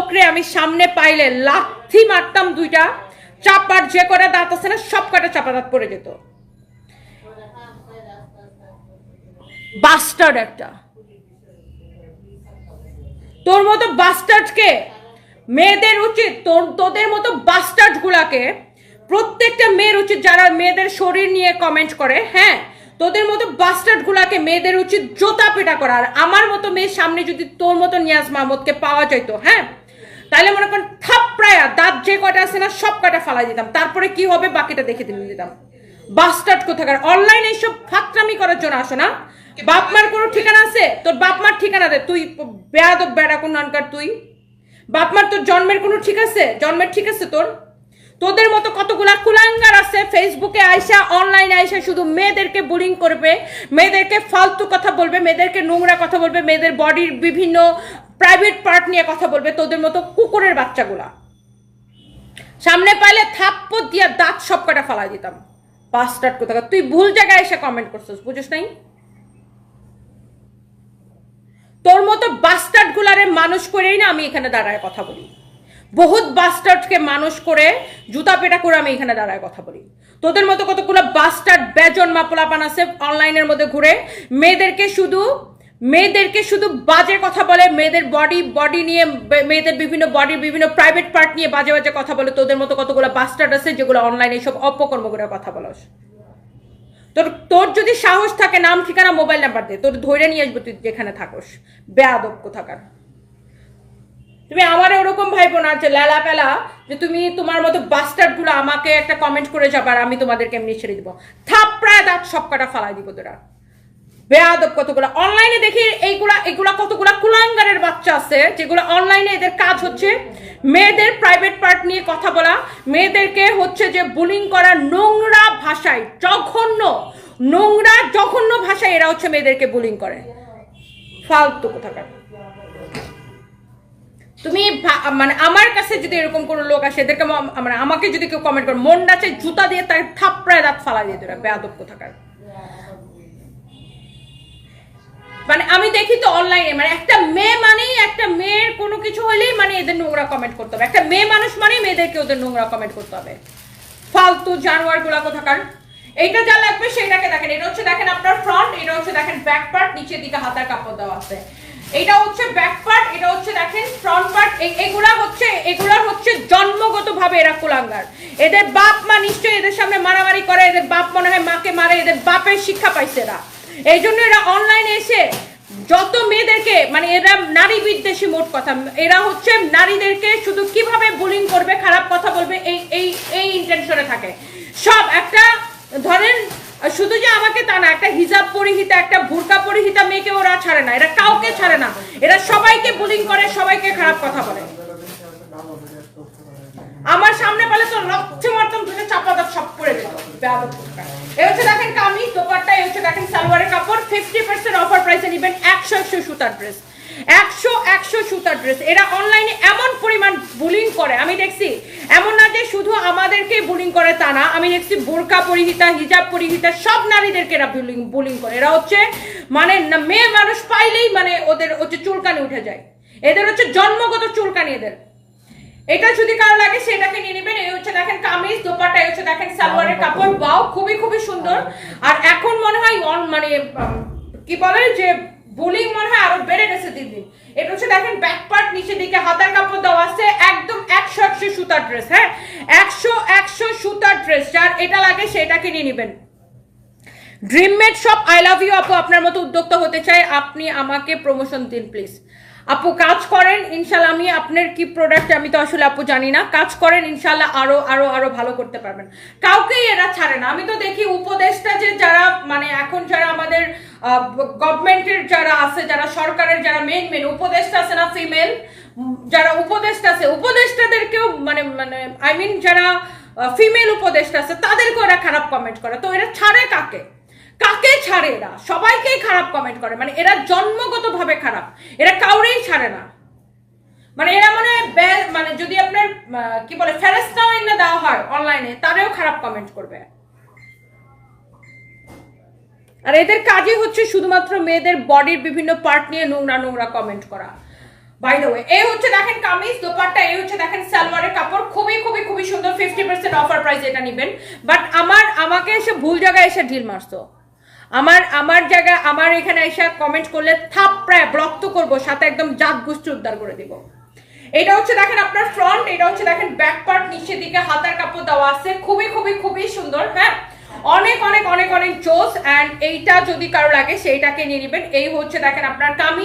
লোকরে আমি সামনে পাইলে লাথি মারতাম, দুইটা চাপার যে কটা দাঁত আছে না সব কটা চাপা দাঁত পড়ে যেত। বাস্টার্ড একটা। তোর মতো বাস্টার্ডকে মেয়েদের উচিত, তোদের মতো বাস্টার্ড গুলাকে প্রত্যেকটা মেয়ের উচিত, যারা মেয়েদের শরীর নিয়ে কমেন্ট করে, হ্যাঁ, তোদের মতো বাস্টার্ড গুলাকে মেয়েদের উচিত জোতা পেটা করা। আর আমার মতো মেয়ের সামনে যদি তোর মতো নিয়াজ মাহমুদকে পাওয়া যেত, হ্যাঁ, তাহলে মনে করেন থাপড়ায়া দাঁত যে কটা আছে না সব কটা ফালাই দিতাম, তারপরে কি হবে বাকিটা দেখে দিতাম। বাস্টার্ড কোথাকার, অনলাইনে এইসব ফাত্রামি করার জন্য আসো না। বাপ মার কোনো ঠিকানা আছে? তোর বাপ মার ঠিকানা দে, তুই বেয়াদব বেড়া কোন আনকার তুই। বাপ মার তোর জন্মের কোনো ঠিক আছে? জন্মের ঠিক আছে তোর? তোদের মতো কতগুলা কুলাঙ্গার আছে ফেসবুকে আইসা, অনলাইনে আইসা শুধু মেয়েদেরকে বুলিং করবে, মেয়েদেরকে ফালতু কথা বলবে, মেয়েদেরকে নোংরা কথা বলবে, মেয়েদের বডির বিভিন্ন প্রাইভেট পার্ট নিয়ে কথা বলবে। তোদের মতো কুকুরের বাচ্চাগুলা সামনে পাইলে থাপ্পড় দিয়া দাঁত সব কটা ফালাই দিতাম। বাস্টার্ড কোথাকার, তুই ভুল জায়গায় এসে কমেন্ট করছিস, বুঝিস নাই? তোর মতো বাস্টার্ড গুলারে মানুষ করেই না আমি এখানে দাঁড়ায় কথা বলি। বহুত বাস্টার্ডকে মানুষ করে জুতা পেটা করে আমি এখানে দাঁড়ায় কথা বলি। তোদের মতো কতগুলো বাস্টার্ড বেজন্মা পোলাপান আছে অনলাইনের মধ্যে ঘুরে, মেয়েদেরকে শুধু বাজে কথা বলে, মেয়েদের বডি নিয়ে, মেয়েদের বিভিন্ন বডির বিভিন্ন প্রাইভেট পার্ট নিয়ে বাজে বাজে কথা বলে। তোদের মতো কতগুলো বাস্টার্ড আছে যেগুলো অনলাইনে সব অপকর্ম করে কথা বলস। তোর যদি সাহস থাকে, নাম ঠিকানা মোবাইল নাম্বার দে, তোর ধরে নিয়ে আসবো তুই যেখানে থাকস। বেয়াদব কোথাকার। তুমি আমার ওরকম ভাইবো না যে লেলা পেলা, যে তুমি তোমার মতো বাস্টার্ড গুলো আমাকে একটা কমেন্ট করে যাবার আমি তোমাদেরকে এমনি ছেড়ে দিব, থাপড়ায় দাঁত সব কটা ফালাই দিব তোরা। বেয়াদব কতগুলা অনলাইনে দেখি, এইগুলা কতগুলা কুলাঙ্গারের বাচ্চা আছে যেগুলো অনলাইনে এদের কাজ হচ্ছে মেয়েদের প্রাইভেট পার্ট নিয়ে কথা বলা, মেয়েদেরকে হচ্ছে যে বুলিং করা, নোংরা ভাষায়, জঘন্য ভাষায় এরা হচ্ছে মেয়েদেরকে বুলিং করে। ফালতু কোথাকার। তুমি মানে আমার কাছে যদি এরকম কোনো লোক আসে, এদেরকে মানে আমাকে যদি কেউ কমেন্ট করে, মন ডাচে জুতা দিয়ে তার থাপড়ায় দাঁত ফালাই দিয়ে তোরা। বেয়াদব কোথাকার। মানে আমি দেখি তো অনলাইনে, মানে একটা মেয়ের কোনো কিছু হলেই মানে এদের নোংরা কমেন্ট করতে হবে, একটা মেয়ে মানুষ মানে মেয়েদেরকে ওদের নোংরা কমেন্ট করতে হবে। ফালতু জানোয়ার গুলা কোথাকার। এইটা যা লাগবে সেইটাকে দেখেন। এটা হচ্ছে দেখেন আপনার ফ্রন্ট, এটা হচ্ছে দেখেন ব্যাক পার্ট, নিচের দিকে হাতার কাপড় দেওয়া আছে। এটা হচ্ছে ব্যাক পার্ট, এটা হচ্ছে দেখেন ফ্রন্ট পার্ট। এগুলা হচ্ছে জন্মগতভাবে এরা কুলাঙ্গার। এদের বাপ মা নিশ্চয়ই এদের সামনে মারামারি করে, এদের বাপ মনে হয় মাকে মারে, এদের বাপের শিক্ষা পাইছে এরা। এই জন্য এরা অনলাইনে এসে যত মেয়েদেরকে, মানে এরা নারী বিদ্বেষী, মোট কথা এরা হচ্ছে নারীদেরকে শুধু কিভাবে বুলিং করবে, খারাপ কথা বলবে, এই ইন্টেনশনে থাকে সব। একটা ধরেন শুধু যে আমাকে তা না, একটা হিজাব পরিহিতা, একটা বুরকা পরিহিতা মেয়েকে ওরা ছাড়ে না, এরা কাউকে ছাড়ে না, এরা সবাইকে বুলিং করে, সবাইকে খারাপ কথা বলে। আমার সামনে পেলে তো লক্ষ্য মারতাম, দুটো চাপা দাঁত সব করে দিত। এই হচ্ছে দেখেন কামিজ, দোপাট্টা, এই হচ্ছে দেখেন সালোয়ারের কাপড়। 50% অফার প্রাইসে নেবেন 100 সুতার ড্রেস, 100 সুতার ড্রেস। এরা অনলাইনে এমন পরিমাণ বুলিং করে আমি দেখছি, এমন না যে শুধু আমাদেরকে বুলিং করে তা না, আমি দেখছি বোরকা পরিহিতা, হিজাব পরিহিতা সব নারীদেরকে এরা বুলিং করে। এরা হচ্ছে মানে মেয়ে মানুষ পাইলেই মানে ওদের হচ্ছে চুলকানি উঠে যায়, এদের হচ্ছে জন্মগত চুলকানি এদের। এটা যদি কারো লাগে সেটাকে নিয়ে নেবেন। এই হচ্ছে দেখেন কামিজ, দোপাট্টা, এই হচ্ছে দেখেন সালোয়ারের কাপড়। ওয়াও, খুবই সুন্দর। আর এখন মনে হয় মানে কি বলে যে বুলিং মনে হয় আরো বেড়ে গেছে দিন দিন। এটা হচ্ছে দেখেন ব্যাক পার্ট, নিচের দিকে হাতার কাপড় দেওয়া আছে, একদম 100 সুতার ড্রেস। হ্যাঁ, 100 সুতার ড্রেস। যার এটা লাগে সেটাকে নিয়ে নেবেন। ড্রিমমেড শপ, আই লাভ ইউ আপু। আপনার মতো উদ্যোক্তা হতে চাই, আপনি আমাকে প্রমোশন দিন প্লিজ। আপু কাজ করেন ইনশাল্লাহ, আমি আপনার কি প্রোডাক্ট আমি তো আসলে আপু জানি না, কাজ করেন ইনশাল্লাহ আরো ভালো করতে পারবেন। কাউকেই এরা ছাড়ে না। আমি তো দেখি উপদেষ্টা যে যারা মানে এখন যারা আমাদের গভর্নমেন্টের যারা আছে, যারা সরকারের যারা মেন উপদেষ্টা আছে না, ফিমেল যারা উপদেষ্টা আছে, উপদেষ্টাদেরকেও মানে আই মিন যারা ফিমেল উপদেষ্টা আছে তাদেরকে এরা খারাপ কমেন্ট করে। তো এরা ছাড়ে কাকে ছাড়ে? এরা সবাইকেই খারাপ কমেন্ট করে। মানে এরা জন্মগত ভাবে খারাপ, এরা কাউরেই ছাড়ে না। মানে এরা মানে যদি আপনার কি বলে ফেরেশতাও এনে দেওয়া হয় অনলাইনে, তারেও খারাপ কমেন্ট করবে। আর এদের কাজই হচ্ছে শুধুমাত্র মেয়েদের বডির বিভিন্ন পার্ট নিয়ে নোংরা কমেন্ট করা। বাই দ্য ওয়ে এই হচ্ছে দেখেন কামিজ, দোপাট্টা, এই হচ্ছে দেখেন সালোয়ারের কাপড়, খুবই খুবই খুবই সুন্দর। 50% অফার প্রাইস এটা নেবেন। বাট আমাকে এসে ভুল জায়গায় এসে ঢিল মারছো। আমার জায়গা, আমার এখানে এসে কমেন্ট করলে থাপড়ায় ব্লক তো করবো, সাথে একদম জাত গোষ্ঠী উদ্ধার করে দিব। এটা হচ্ছে দেখেন আপনার ফ্রন্ট, এটা হচ্ছে দেখেন ব্যাক পার্ট, নিচের দিকে হাতার কাপড় দেওয়া আছে, খুবই খুবই খুবই সুন্দর। হ্যাঁ, অনেক অনেক অনেক অনেক জোস। অ্যান্ড এইটা যদি কারো লাগে সেইটাকে নিয়ে নেবেন। এই হচ্ছে দেখেন আপনার কামিজ।